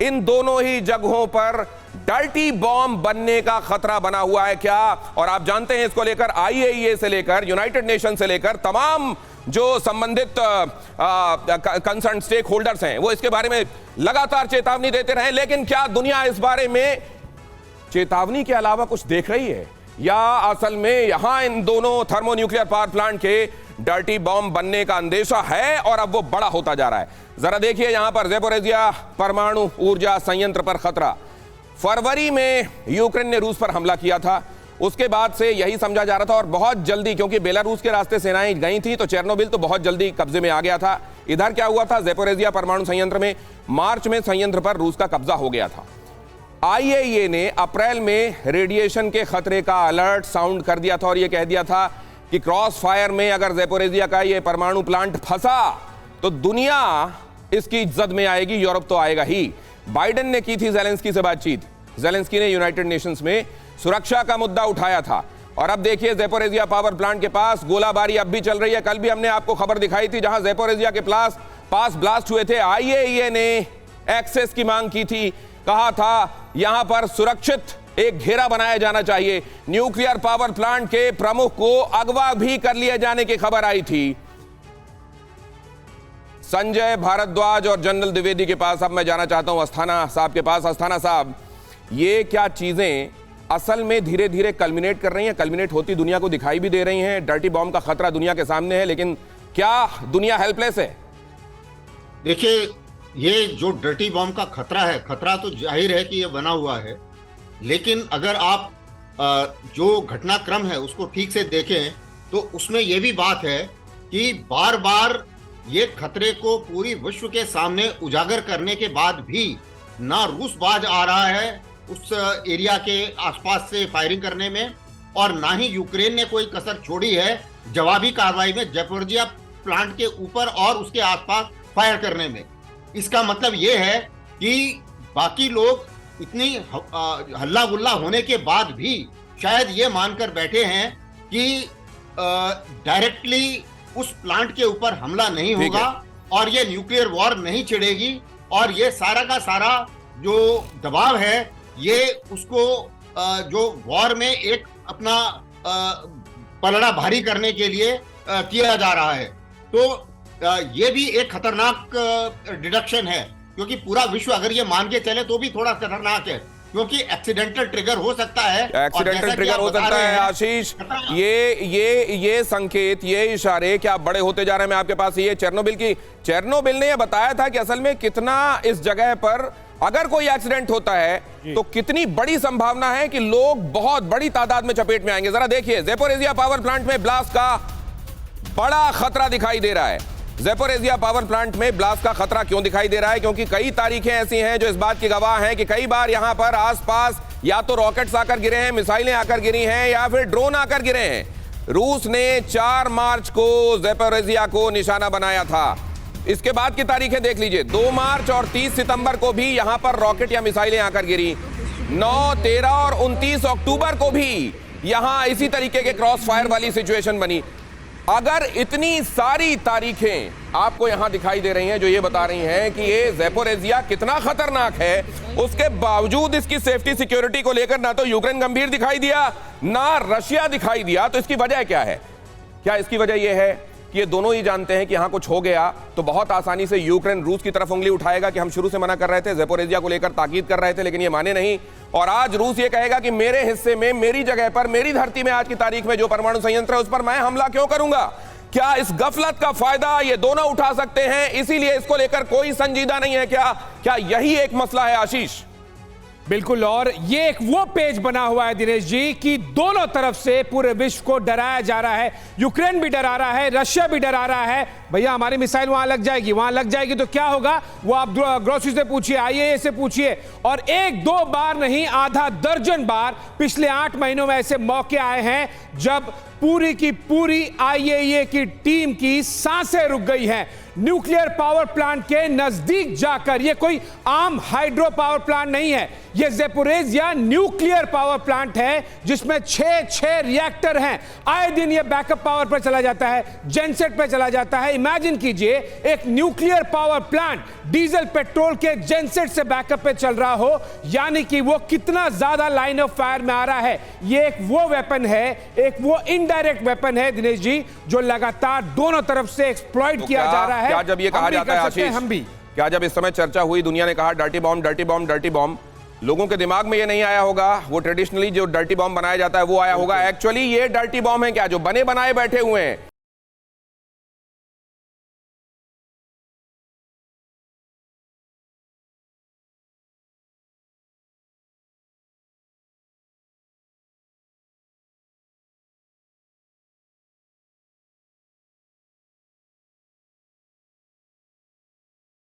इन दोनों ही जगहों पर डर्टी बॉम्ब बनने का खतरा बना हुआ है क्या? और आप जानते हैं इसको लेकर IAEA से लेकर यूनाइटेड नेशन से लेकर तमाम जो संबंधित कंसर्न स्टेक होल्डर्स हैं वो इसके बारे में लगातार चेतावनी देते रहे, लेकिन क्या दुनिया इस बारे में चेतावनी के अलावा कुछ देख रही है, या असल में यहां इन दोनों थर्मोन्यूक्लियर पावर प्लांट के डर्टी बॉम्ब बनने का अंदेशा है और अब वो बड़ा होता जा रहा है? जरा देखिए यहां पर ज़ेपोरिज़िया परमाणु ऊर्जा संयंत्र पर खतरा। फरवरी में यूक्रेन ने रूस पर हमला किया था, उसके बाद से यही समझा जा रहा था और बहुत जल्दी, क्योंकि बेलारूस के रास्ते सेनाएं गई थी तो चेर्नोबिल तो बहुत जल्दी कब्जे में आ गया था। इधर क्या हुआ था, ज़ेपोरिज़िया परमाणु संयंत्र में मार्च में संयंत्र पर रूस का कब्जा हो गया था। IAEA ने अप्रैल में रेडिएशन के खतरे का अलर्ट साउंड कर दिया था और यह कह दिया था कि क्रॉस फायर में अगर ज़ेपोरिज़िया का यह परमाणु प्लांट फंसा तो दुनिया इसकी जद में आएगी, यूरोप तो आएगा ही। बाइडेन ने की थी ज़ेलेंस्की से बातचीत, ज़ेलेंस्की ने यूनाइटेड नेशंस में सुरक्षा का मुद्दा उठाया था। और अब देखिए ज़ेपोरिज़िया पावर प्लांट के पास गोलाबारी अब भी चल रही है। कल भी हमने आपको खबर दिखाई थी जहां ज़ेपोरिज़िया के पास ब्लास्ट हुए थे, IAEA ने एक्सेस की मांग की थी, कहा था यहां पर सुरक्षित एक घेरा बनाया जाना चाहिए। न्यूक्लियर पावर प्लांट के प्रमुख को अगवा भी कर लिए जाने की खबर आई थी। संजय भारद्वाज और जनरल द्विवेदी के पास अब मैं जाना चाहता हूं अस्थाना साहब के पास। अस्थाना साहब, ये क्या चीजें असल में धीरे धीरे कल्मिनेट कर रही हैं, कल्मिनेट होती दुनिया को दिखाई भी दे रही हैं? डर्टी बॉम्ब का खतरा दुनिया के सामने है, लेकिन क्या दुनिया हेल्पलेस है? देखिए, ये जो डर्टी बॉम्ब का खतरा है, खतरा तो जाहिर है कि ये बना हुआ है, लेकिन अगर आप जो घटनाक्रम है उसको ठीक से देखें तो उसमें ये भी बात है कि बार बार ये खतरे को पूरी विश्व के सामने उजागर करने के बाद भी ना रूस बाज आ रहा है उस एरिया के आसपास से फायरिंग करने में, और ना ही यूक्रेन ने कोई कसर छोड़ी है जवाबी कार्रवाई में ज़ेपोरिज़िया प्लांट के ऊपर और उसके आसपास फायर करने में। इसका मतलब ये है कि बाकी लोग इतनी हल्ला गुल्ला होने के बाद भी शायद ये मानकर बैठे हैं कि डायरेक्टली उस प्लांट के ऊपर हमला नहीं होगा और ये न्यूक्लियर वॉर नहीं छिड़ेगी, और ये सारा का सारा जो दबाव है ये उसको जो वॉर में एक अपना पलड़ा भारी करने के लिए किया जा रहा है। तो ये भी एक खतरनाक डिडक्शन है, क्योंकि पूरा विश्व अगर ये मान के चले तो भी थोड़ा खतरनाक है, क्योंकि एक्सीडेंटल ट्रिगर हो सकता है। एक्सीडेंटल ट्रिगर हो सकता है आशीष। ये संकेत, ये इशारे क्या बड़े होते जा रहे हैं? मैं आपके पास ये चेर्नोबिल ने यह बताया था कि असल में कितना इस जगह पर अगर कोई एक्सीडेंट होता है तो कितनी बड़ी संभावना है कि लोग बहुत बड़ी तादाद में चपेट में आएंगे। जरा देखिए, ज़ेपोरिज़िया पावर प्लांट में ब्लास्ट का बड़ा खतरा दिखाई दे रहा है। ज़ेपोरिज़िया पावर प्लांट में ब्लास्ट का खतरा क्यों दिखाई दे रहा है? क्योंकि कई तारीखें ऐसी हैं जो इस बात की गवाह हैं कि कई बार यहां पर आसपास या तो रॉकेट्स आकर गिरे हैं, मिसाइलें आकर गिरी हैं, या फिर ड्रोन आकर गिरे हैं। रूस ने 4 मार्च को ज़ेपोरिज़िया को निशाना बनाया था। इसके बाद की तारीखें देख लीजिए, 2 मार्च और 30 सितंबर को भी यहां पर रॉकेट या मिसाइलें आकर गिरी। 9, 13 और 29 अक्टूबर को भी यहां इसी तरीके के क्रॉस फायर वाली सिचुएशन बनी। अगर इतनी सारी तारीखें आपको यहां दिखाई दे रही हैं जो ये बता रही हैं कि ये ज़ेपोरिज़िया कितना खतरनाक है, उसके बावजूद इसकी सेफ्टी सिक्योरिटी को लेकर ना तो यूक्रेन गंभीर दिखाई दिया ना रशिया दिखाई दिया, तो इसकी वजह क्या है? क्या इसकी वजह यह है कि ये दोनों ही जानते हैं कि यहां कुछ हो गया तो बहुत आसानी से यूक्रेन रूस की तरफ उंगली उठाएगा कि हम शुरू से मना कर रहे थे, ज़ेपोरिज़िया को लेकर ताकीद कर रहे थे, लेकिन ये माने नहीं। और आज रूस ये कहेगा कि मेरे हिस्से में, मेरी जगह पर, मेरी धरती में आज की तारीख में जो परमाणु संयंत्र है उस पर मैं हमला क्यों करूंगा? क्या इस गफलत का फायदा ये दोनों उठा सकते हैं, इसीलिए इसको लेकर कोई संजीदा नहीं है? क्या यही एक मसला है आशीष? बिल्कुल, और ये एक वो पेज बना हुआ है दिनेश जी कि दोनों तरफ से पूरे विश्व को डराया जा रहा है। यूक्रेन भी डरा रहा है, रशिया भी डरा रहा है, भैया हमारी मिसाइल वहां लग जाएगी तो क्या होगा? वो आप ग्रोसरी से पूछिए, IAEA से पूछिए, और 1-2 बार नहीं, आधा दर्जन बार पिछले 8 महीनों में ऐसे मौके आए हैं जब पूरी की पूरी IAEA की टीम की सांसें रुक गई हैं। न्यूक्लियर पावर प्लांट के नजदीक जाकर, ये कोई आम हाइड्रो पावर प्लांट नहीं है, ये ज़ेपोरिज़िया न्यूक्लियर पावर प्लांट है जिसमें 6 रिएक्टर हैं। आए दिन ये बैकअप पावर पर चला जाता है, जेनसेट पे चला जाता है। इमेजिन कीजिए एक nuclear power plant diesel petrol के जेनसेट से बैकअप पे चल रहा हो, यानी कि वो कितना ज्यादा लाइन ऑफ फायर में आ रहा है। ये एक वो वेपन है, एक वो इनडायरेक्ट वेपन है दिनेश जी, जो लगातार दोनों तरफ से एक्सप्लॉइट किया जा रहा है। क्या जब ये कहा जाता है आशीष, हम भी क्या जब इस समय चर्चा हुई, दुनिया ने कहा dirty bomb dirty bomb dirty bomb, लोगों के दिमाग में ये नहीं आया होगा वो ट्रेडिशनली जो डर्टी बॉम्ब बनाया जाता है वो आया होगा, एक्चुअली ये डर्टी बॉम्ब है क्या जो बने बनाए बैठे हुए हैं।